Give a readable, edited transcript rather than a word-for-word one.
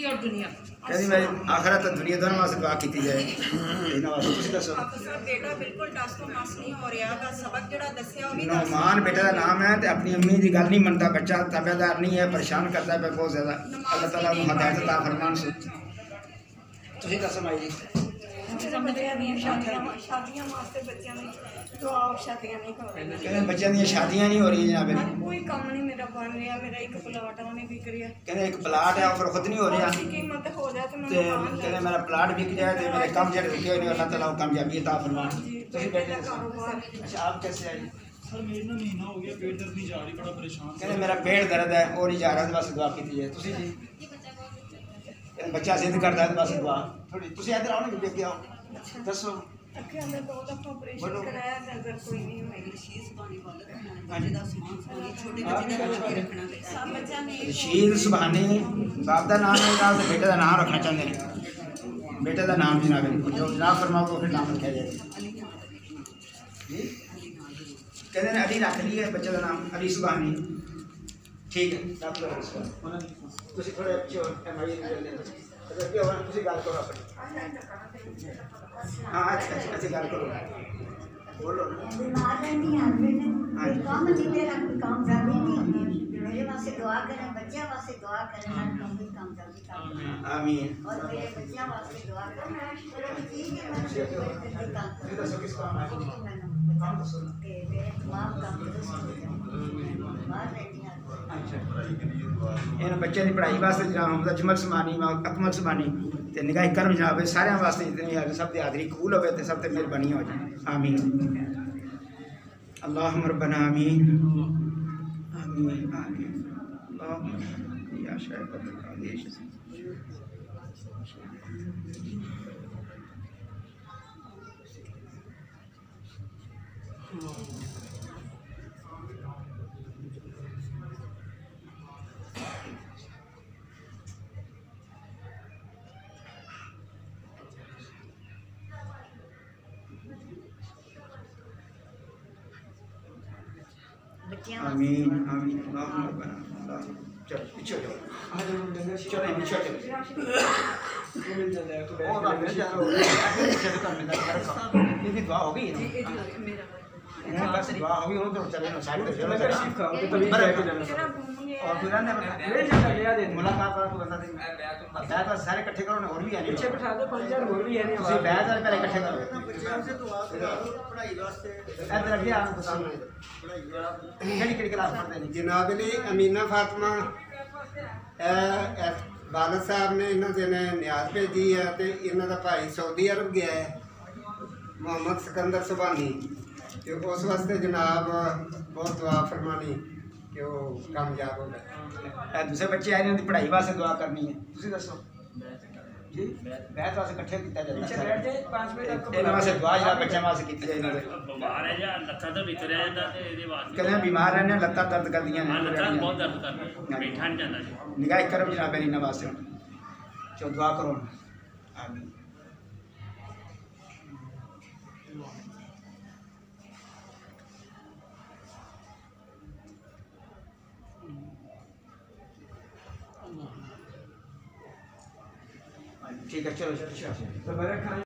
और दुनिया कहती मैं आखिरत और दुनिया दोनों वास्ते दुआ की जाए। इन्हां वास्ते तुसीं दसो। बेटा बिल्कुल टस तो मस नहीं हो रहा दा सबक जेड़ा दस्सिया ओह भी नौमान बेटे का नाम है तो अपनी अम्मी की गल नहीं मनता, बच्चा तबेदार नहीं है, परेशान करता है बहुत ज़्यादा। अल्लाह ताला को हदायत अता फरमान से तुसीं दसो माई जी। शादियां वास्ते बच्चों ने दुआ शादियां नहीं कर रहे, कहते बच्चों दी शादियां नहीं हो रही जनाब, कोई काम नहीं मेरा बन रहा, मेरा एक प्लाट उन्हें बिक रहा, कहते एक प्लाट है और खुद नहीं हो रहा, कीमत हो जाए तो कहते मेरा प्लाट बिक जाए तो मेरे काम जो रुके हुए अल्लाह ताला को कामयाबी अता फरमान। अच्छा आप कैसे आई? सर मेरा ना महीना हो गया, पेट दर्द नहीं जा रही, बड़ा परेशान। कहते मेरा पेट दर्द है और नहीं जा रहा, बस दुआ की जाए। तुसीं जी बच्चा जिद करता है बस दुआ थोड़ी तुसीं इधर आओ ना, बेबी के आओ दसो। अखे मैं दो दफा ऑपरेशन कराया नजर कोई नहीं होई, शीश पानी वाला बच्चे दा सामान छोटे बच्चे दा नाम रखना सब बच्चा ने रशीद सुभानी बाप का नाम है, नाल बेटे का नाम रखना चाहते हैं। बेटे का नाम जनाब जो जनाब फरमाओ फिर नाम रखा जाए। कहते हैं अली रख लिया बच्चे का नाम अली सुभानी, ठीक है रख लो इसको। तुसीं थोड़े अच्छे हो एमआई अच्छा क्या हो तुसीं गल करो अपनी। हाँ अच्छा अच्छा गल करो बोलो ना। बीमार रहती हैं हस्बैंड काम नहीं मेरा कोई कामयाबी नहीं होती, मेरे वास्ते दुआ करें, बच्चों वास्ते दुआ करें, हर काम की कामयाबी करें आमीन। और मेरे बच्चों वास्ते दुआ करें। मेरा ठीक है मैं काम दसो किस काम है काम दसो ना। के मेरे तमाम काम बाहर रहती हैं। इन बच्चों की पढ़ाई वास्ते जनाब अजमल सुमानी अकमल सुमानी तो निगाह करम जनाब सारे वास्ते जितनी है सब की हाजरी कबूल हो तो सब मेहरबानी हो जाए। आमीन अल्लाहुम्मा रब्बना आमीन आमीन आमीन अल्लाहुम्मा या शाइखल आदेश। आमीन आमीन अल्लाहुम्मा रब्बना अल्लाह चल पीछे हो जाओ चलो पीछे चलो और मिल जाओ ऐसे तो कर लेना ये दुआ हो गई ना बस दुआ हो गई हो तो चले ना साइड पे चलो तशरीफ खाओ तो तभी जाके जाना और फिर ना ले जाता ले दे मुलाकात वाला तो बंदा दे बैठ तो सारे इकट्ठे करो ना और भी है पीछे बिठा दो 5-4 और भी है नहीं उसे बैठ और पहले इकट्ठे करो से दुआ पढ़ाई वास्ते इधर अभी आप तो सामने केड़ी क्लास पढ़ते हैं जनाब ने अमीना फातिमा बादल साहब ने इन्होंने ने न्याज भेजी है तो इन्हों का भाई सऊदी अरब गया है मोहम्मद सिकंदर सुभानी तो उस वास्ते जनाब बहुत दुआ फरमानी कि वो कामयाब हो गए। दूसरे बच्चे आए उनकी पढ़ाई वास्ते दुआ करनी है तुसीं दसो जी बैठ वास्ते इकट्ठे किया जाता है बैठ जाए 5 मिनट इन्हां वास्ते दुआ जरा बच्चों वास्ते की जाए। इन्हां दे बीमार है या लत्ता तो विक रहा है ते ਇਹਦੇ ਵਾਸਤੇ कहते बीमार रहने लत्तां दर्द करदियां हां ने लत्ता बहुत दर्द करदी बैठा नहीं जाता निगाह करम जनाब इन्हां वास्ते चो दुआ करो आमीन। ठीक है चलो चलो